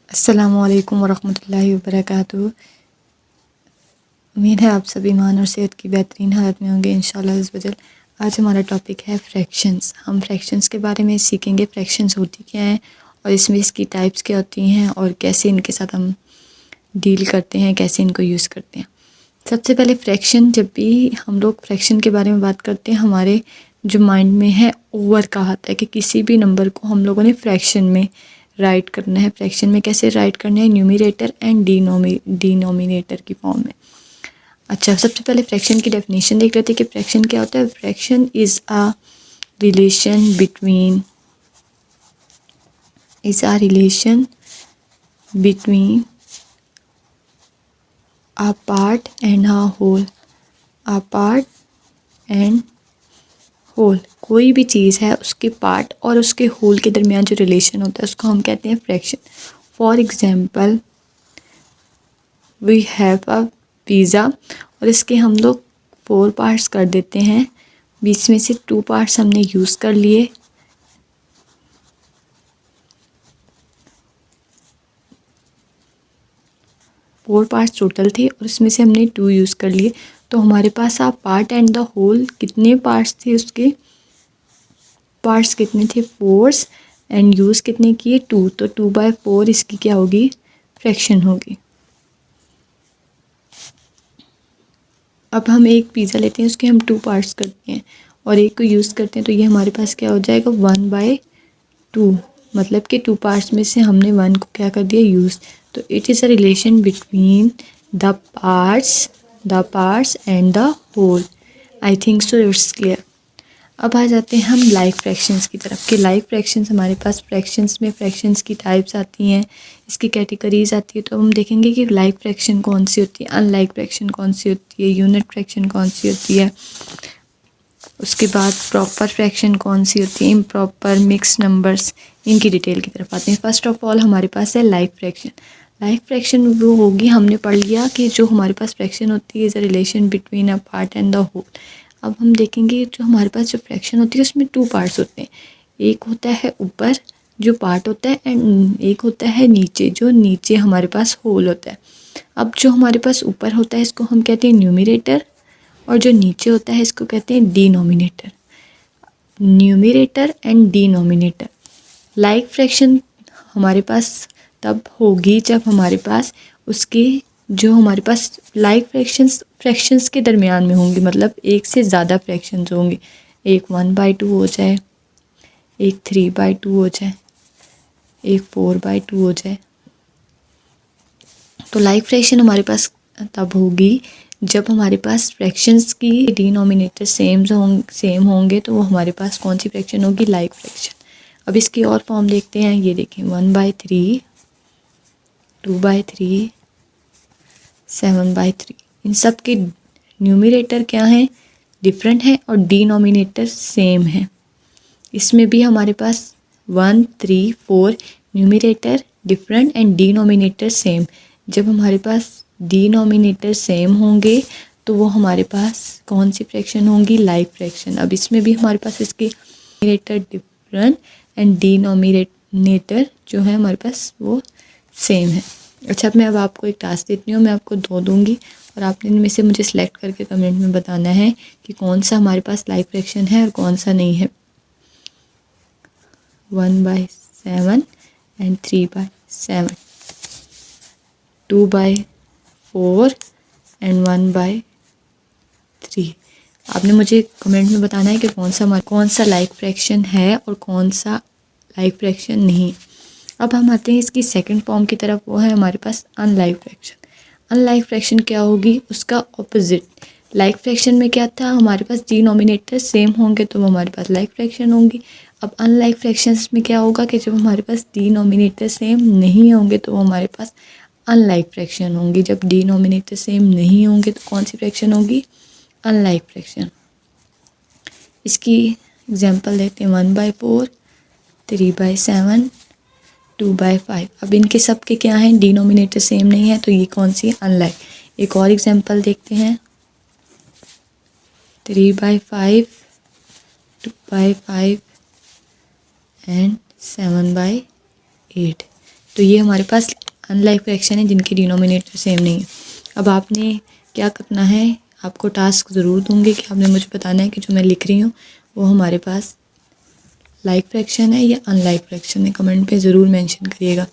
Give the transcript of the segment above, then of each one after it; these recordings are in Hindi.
अस्सलामुअलैकुम वरहमतुल्लाहि वबरकातुहू। उम्मीद है आप सब ईमान और सेहत की बेहतरीन हालत में होंगे इंशाल्लाह अज़्ज़ वजल। आज हमारा टॉपिक है फ्रैक्शंस। हम फ्रैक्शंस के बारे में सीखेंगे, फ्रैक्शंस होती क्या हैं और इसमें इसकी टाइप्स क्या होती हैं और कैसे इनके साथ हम डील करते हैं, कैसे इनको यूज़ करते हैं। सबसे पहले फ्रैक्शन, जब भी हम लोग फ्रैक्शन के बारे में बात करते हैं हमारे जो माइंड में है ओवर का आता है कि किसी भी नंबर को हम लोगों ने फ्रैक्शन में राइट करना है। फ्रैक्शन में कैसे राइट करना है? न्यूमरेटर एंड डिनोमिनेटर की फॉर्म में। अच्छा, सबसे पहले फ्रैक्शन की डेफिनेशन देख लेते हैं कि फ्रैक्शन क्या होता है। Fraction is a relation between a part and a whole। a part and whole, कोई भी चीज़ है उसके पार्ट और उसके होल के दरमियान जो रिलेशन होता है उसको हम कहते हैं fraction. For example, we have a pizza और इसके हम लोग 4 पार्ट्स कर देते हैं, बीच में से 2 पार्ट्स हमने यूज़ कर लिए। फोर पार्ट्स टोटल थे और उसमें से हमने 2 यूज़ कर लिए। तो हमारे पास आप पार्ट एंड द होल कितने पार्ट्स थे, उसके पार्ट्स कितने थे 4 एंड यूज़ कितने किए 2। तो 2/4 इसकी क्या होगी? फ्रैक्शन होगी। अब हम एक पिज़्ज़ा लेते हैं, उसके हम 2 पार्ट्स करते हैं और एक को यूज़ करते हैं, तो ये हमारे पास क्या हो जाएगा 1/2। मतलब कि 2 पार्ट्स में से हमने 1 को क्या कर दिया? यूज़। तो it is a relation between the parts and the whole. I think so it's clear. अब आ जाते हैं हम लाइक फ्रैक्शंस की तरफ कि लाइक फ्रैक्शंस हमारे पास फ्रैक्शंस में फ्रैक्शंस की टाइप्स आती हैं, इसकी कैटेगरीज आती है। तो हम देखेंगे कि लाइक फ्रैक्शन कौन सी होती है, अनलाइक फ्रैक्शन कौन सी होती है, यूनिट फ्रैक्शन कौन सी होती है, उसके बाद प्रॉपर फ्रैक्शन कौन सी होती है, इम्प्रॉपर, मिक्स नंबर्स, इनकी डिटेल की तरफ आते हैं। फर्स्ट ऑफ ऑल हमारे पास है लाइक फ्रैक्शन। लाइक फ्रैक्शन वो होगी, हमने पढ़ लिया कि जो हमारे पास फ्रैक्शन होती है is a relation between a part and the whole. अब हम देखेंगे जो हमारे पास जो फ्रैक्शन होती है उसमें 2 पार्ट्स होते हैं। एक होता है ऊपर जो पार्ट होता है एंड एक होता है नीचे, जो नीचे हमारे पास होल होता है। अब जो हमारे पास ऊपर होता है इसको हम कहते हैं न्यूमरेटर और जो नीचे होता है इसको कहते हैं denominator. Numerator and denominator. Like fraction हमारे पास तब होगी जब हमारे पास उसके जो हमारे पास लाइक फ्रैक्शंस के दरमियान में होंगी, मतलब एक से ज़्यादा फ्रैक्शंस होंगे। एक 1/2 हो जाए, एक 3/2 हो जाए, एक 4/2 हो जाए। तो लाइक फ्रैक्शन हमारे पास तब होगी जब हमारे पास फ्रैक्शंस की डिनोमिनेटर सेम होंगे, तो वो हमारे पास कौन सी फ्रैक्शन होगी? Like fraction. अब इसकी और फॉर्म देखते हैं, ये देखें 1/3, 2/3, 7/3। इन सब के न्यूमरेटर क्या हैं? डिफरेंट है और डिनोमिनेटर सेम है। इसमें भी हमारे पास 1, 3, 4 numerator different and denominator same. जब हमारे पास डिनोमिनेटर सेम होंगे तो वो हमारे पास कौन सी फ्रैक्शन होंगी? Like fraction. अब इसमें भी हमारे पास इसके न्यूमरेटर डिफरेंट एंड डिनोमिनेटर जो है हमारे पास वो सेम है। अच्छा, मैं अब आपको एक टास्क देती हूँ, मैं आपको 2 दूंगी और आपने इनमें से मुझे सेलेक्ट करके कमेंट में बताना है कि कौन सा हमारे पास लाइक फ्रैक्शन है और कौन सा नहीं है। 1/7 एंड 3/7, 2/4 एंड 1/3। आपने मुझे कमेंट में बताना है कि कौन सा लाइक फ्रैक्शन है और कौन सा लाइक फ्रैक्शन नहीं। अब हम आते हैं इसकी सेकंड फॉर्म की तरफ, वो है हमारे पास अनलाइक फ्रैक्शन। अनलाइक फ्रैक्शन क्या होगी? उसका ऑपोजिट। लाइक फ्रैक्शन में क्या था? हमारे पास डिनोमिनेटर सेम होंगे तो वो हमारे पास लाइक फ्रैक्शन होंगी। अब अनलाइक फ्रैक्शंस में क्या होगा कि जब हमारे पास डिनोमिनेटर सेम नहीं होंगे तो वो हमारे पास अनलाइक फ्रैक्शन होंगी। जब डिनोमिनेटर सेम नहीं होंगे तो कौन सी फ्रैक्शन होगी? Unlike fraction. इसकी एग्जांपल देते हैं 1/4, 3/7, 2/5। अब इनके सब के क्या हैं? डिनोमिनेटर सेम नहीं है, तो ये कौन सी? अनलाइक। एक और एग्जांपल देखते हैं 3/5, 2/5 एंड 7/8। तो ये हमारे पास अनलाइक फ्रैक्शन है जिनके डिनोमिनेटर सेम नहीं है। अब आपने क्या करना है, आपको टास्क ज़रूर दूंगी कि आपने मुझे बताना है कि जो मैं लिख रही हूँ वो हमारे पास लाइक फ्रैक्शन है या अनलाइक फ्रैक्शन है। कमेंट पे ज़रूर मेंशन करिएगा।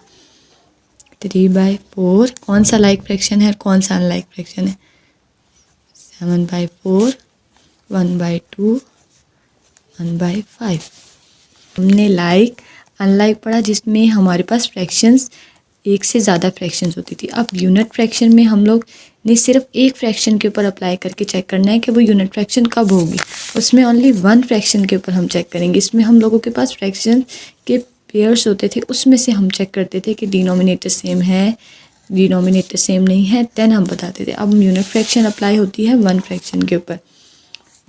3/4 कौन सा लाइक फ्रैक्शन है और कौन सा अनलाइक फ्रैक्शन है। 7/4, 1/2, 1/5। हमने लाइक अनलाइक पढ़ा जिसमें हमारे पास फ्रैक्शंस एक से ज़्यादा फ्रैक्शंस होती थी। अब यूनिट फ्रैक्शन में हम लोग ने सिर्फ एक फ्रैक्शन के ऊपर अप्लाई करके चेक करना है कि वो यूनिट फ्रैक्शन कब होगी। उसमें ओनली वन फ्रैक्शन के ऊपर हम चेक करेंगे। इसमें हम लोगों के पास फ्रैक्शन के पेयर्स होते थे, उसमें से हम चेक करते थे कि डिनोमिनेटर सेम है, डिनोमिनेटर सेम नहीं है, देन हम बताते थे। अब यूनिट फ्रैक्शन अप्लाई होती है वन फ्रैक्शन के ऊपर।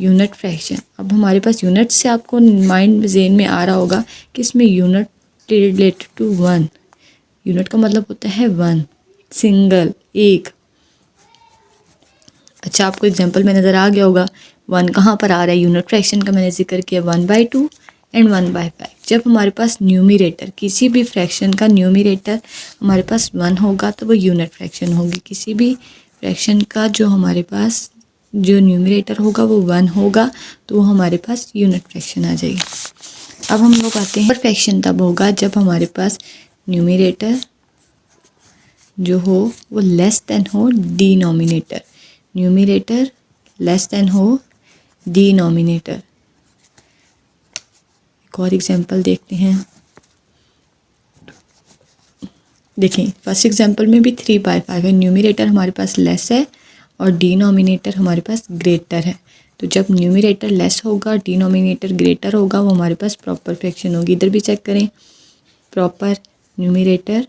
यूनिट फ्रैक्शन, अब हमारे पास यूनिट से आपको माइंड जेन में आ रहा होगा कि इसमें unit related to one. Unit का मतलब होता है वन, सिंगल, एक। अच्छा, आपको एग्जांपल में नज़र आ गया होगा वन कहाँ पर आ रहा है। यूनिट फ्रैक्शन का मैंने जिक्र किया 1/2 एंड 1/5। जब हमारे पास न्यूमरेटर, किसी भी फ्रैक्शन का न्यूमरेटर हमारे पास वन होगा तो वो यूनिट फ्रैक्शन होगी। किसी भी फ्रैक्शन का जो हमारे पास जो न्यूमरेटर होगा वो वन होगा तो वो हमारे पास यूनिट फ्रैक्शन आ जाएगी। अब हम लोग आते हैं, फ्रैक्शन तब होगा जब हमारे पास न्यूमरेटर जो हो वो लेस देन हो डिनोमिनेटर। न्यूमरेटर लेस देन हो डिनोमिनेटर। एक और एग्जांपल देखते हैं। देखें, फर्स्ट एग्जांपल में भी 3/5 है। न्यूमरेटर हमारे पास लेस है और डिनोमिनेटर हमारे पास ग्रेटर है। तो जब न्यूमरेटर लेस होगा, डिनोमिनेटर ग्रेटर होगा, वो हमारे पास प्रॉपर फ्रैक्शन होगी। इधर भी चेक करें, proper numerator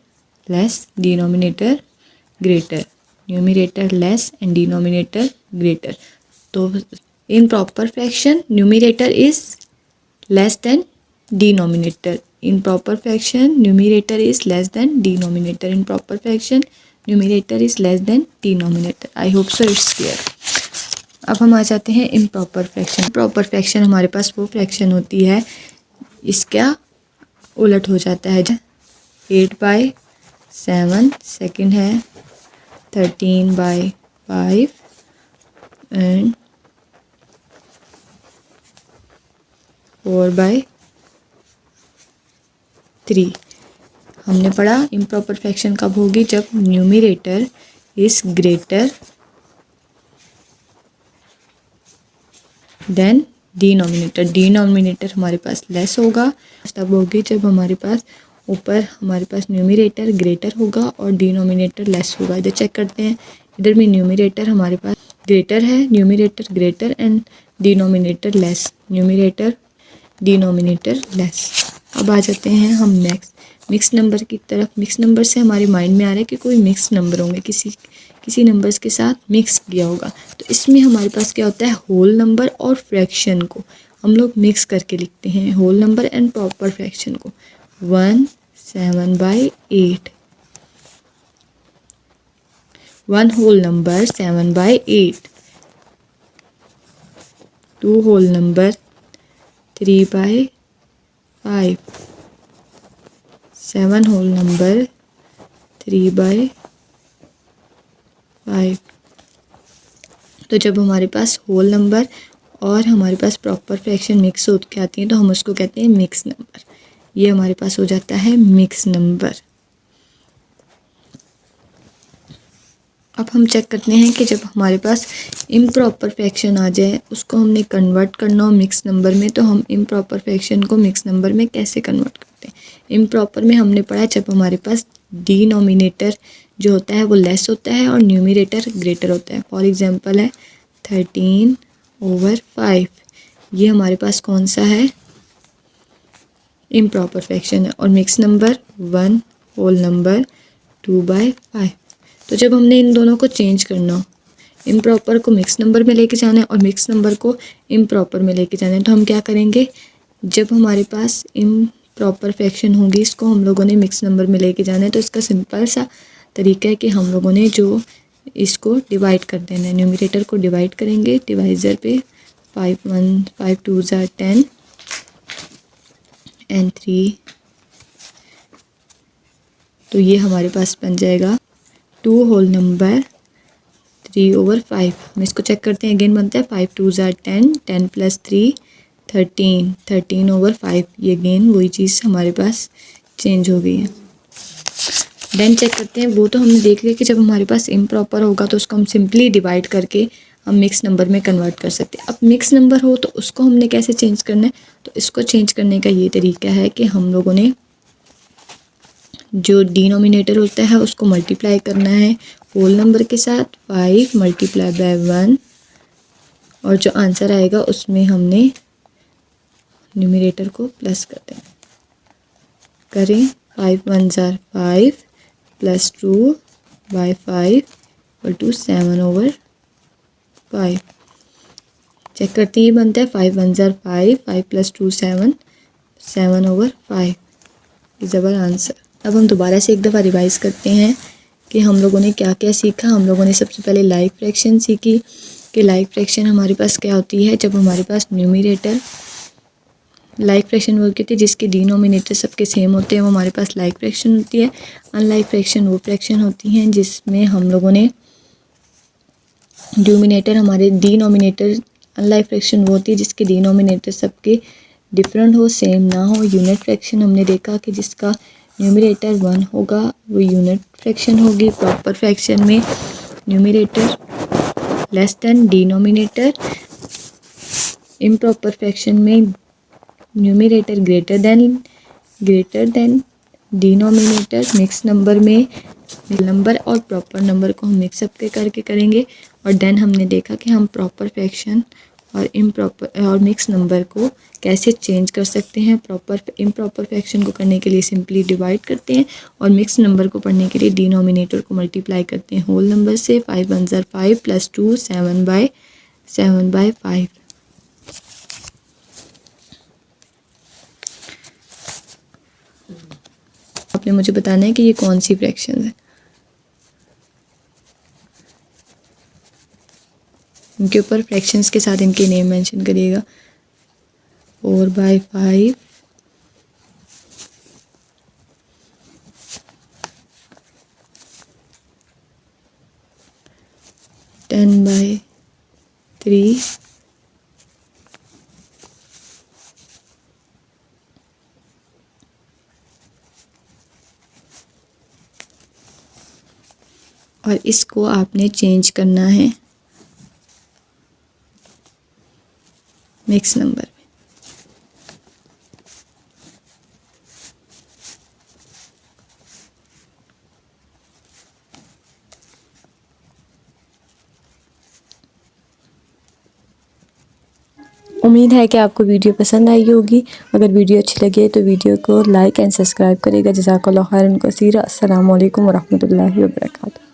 less, denominator greater, numerator less and denominator greater. तो in proper fraction numerator is less than denominator. In proper fraction numerator is less than denominator. In proper fraction numerator is less than denominator. I hope so it's clear. अब हम आ जाते हैं improper fraction। प्रॉपर फ्रैक्शन हमारे पास वो फ्रैक्शन होती है इसका उलट हो जाता है। 8/7, सेकंड है 13/5 एंड 4/3। हमने पढ़ा इम्प्रॉपर फ्रैक्शन कब होगी, जब numerator is greater than denominator. Denominator हमारे पास लेस होगा तब होगी जब हमारे पास ऊपर हमारे पास न्यूमरेटर ग्रेटर होगा और डिनोमिनेटर लेस होगा। इधर चेक करते हैं, इधर भी न्यूमरेटर हमारे पास ग्रेटर है, numerator greater and denominator less, numerator denominator less. अब आ जाते हैं हम नेक्स्ट मिक्स नंबर की तरफ। मिक्स नंबर से हमारे माइंड में आ रहा है कि कोई मिक्स नंबर होंगे, किसी नंबर्स के साथ मिक्स किया होगा। तो इसमें हमारे पास क्या होता है, होल नंबर और फ्रैक्शन को हम लोग मिक्स करके लिखते हैं, whole number and proper fraction को। 1 7/8, 1 whole number 7/8, 2 whole number 3/5, 7 whole number 3/5। तो जब हमारे पास होल नंबर और हमारे पास प्रॉपर फ्रैक्शन मिक्स हो के आती हैं तो हम उसको कहते हैं मिक्स नंबर। ये हमारे पास हो जाता है मिक्स नंबर। अब हम चेक करते हैं कि जब हमारे पास इम्प्रॉपर फ्रैक्शन आ जाए, उसको हमने कन्वर्ट करना हो मिक्स नंबर में, तो हम इम्प्रॉपर फ्रैक्शन को मिक्स नंबर में कैसे कन्वर्ट करते हैं। इम्प्रॉपर में हमने पढ़ा जब हमारे पास डिनोमिनेटर जो होता है वो लेस होता है और न्यूमरेटर ग्रेटर होता है। फॉर एग्जांपल है 13/5, ये हमारे पास कौन सा है, इम्प्रॉपर फ्रैक्शन है। और मिक्स नंबर 1 होल नंबर 2/5। तो जब हमने इन दोनों को चेंज करना हो, इम्प्रॉपर को मिक्स नंबर में लेके जाना है और मिक्स नंबर को इम्प्रॉपर में लेके जाना है, तो हम क्या करेंगे, जब हमारे पास इम्प्रॉपर फ्रैक्शन होगी इसको हम लोगों ने मिक्स नंबर में लेके जाना है। तो इसका सिंपल सा तरीका है कि हम लोगों ने जो इसको डिवाइड कर देना है, न्यूमरेटर को डिवाइड करेंगे डिवाइज़र पे। 5 2 10 एंड 3 तो ये हमारे पास बन जाएगा 2 होल नंबर 3/5। हम इसको चेक करते हैं, अगेन बनता है 5 2s are 10, 10 + 3 13, 13/5। ये अगेन वही चीज़ हमारे पास चेंज हो गई है। देन चेक करते हैं, वो तो हमने देख लिया कि जब हमारे पास इम्प्रॉपर होगा तो उसको हम सिंपली डिवाइड करके हम मिक्स नंबर में कन्वर्ट कर सकते हैं। अब मिक्स नंबर हो तो उसको हमने कैसे चेंज करना है, तो इसको चेंज करने का ये तरीका है कि हम लोगों ने जो डिनोमिनेटर होता है उसको मल्टीप्लाई करना है होल नंबर के साथ, 5 × 1, और जो आंसर आएगा उसमें हमने न्यूमरेटर को प्लस कर देना। करें 5 1s are 5 + 2/5 = 7/5। चेक करते ही बनता है 5 1s are 5, 5 + 2 7, 7/5 is our answer. अब हम दोबारा से एक दफ़ा रिवाइज़ करते हैं कि हम लोगों ने क्या क्या सीखा। हम लोगों ने सबसे पहले लाइक फ्रैक्शन सीखी कि लाइक फ्रैक्शन हमारे पास क्या होती है, जब हमारे पास न्यूमरेटर लाइक फ्रैक्शन वो होती है जिसके डिनोमिनेटर सबके सेम होते हैं, वो हमारे पास लाइक फ्रैक्शन होती है। अनलाइक फ्रैक्शन वो फ्रैक्शन होती हैं जिसमें हम लोगों ने डिनोमिनेटर हमारे डिनोमिनेटर अनलाइक फ्रैक्शन वो होती है जिसके डिनोमिनेटर सबके डिफरेंट हो, सेम ना हो। यूनिट फ्रैक्शन हमने देखा कि जिसका न्यूमरेटर 1 होगा वो यूनिट फ्रैक्शन होगी। प्रॉपर फ्रैक्शन में numerator less than denominator, improper fraction में numerator greater than denominator. Mix number में नंबर और प्रॉपर नंबर को हम मिक्सअप करके करेंगे। और देन हमने देखा कि हम प्रॉपर फ्रैक्शन और इम्प्रॉपर और मिक्स नंबर को कैसे चेंज कर सकते हैं। प्रॉपर इम्प्रॉपर फ्रैक्शन को करने के लिए सिंपली डिवाइड करते हैं और मिक्स नंबर को पढ़ने के लिए डिनोमिनेटर को मल्टीप्लाई करते हैं होल नंबर से। 5 1s are 5 + 2 7/5। आपने मुझे बताना है कि ये कौन सी फ्रैक्शन है। इनके ऊपर फ्रैक्शंस के साथ इनके नेम मेंशन करिएगा। 4/5, 10/3, और इसको आपने चेंज करना है मिक्स नंबर में। उम्मीद है कि आपको वीडियो पसंद आई होगी। अगर वीडियो अच्छी लगे तो वीडियो को लाइक एंड सब्सक्राइब करेगा। जज़ाकल्लाहु खैरन कसीरा। अस्सलामु अलैकुम व रहमतुल्लाहि व बरकातुहू।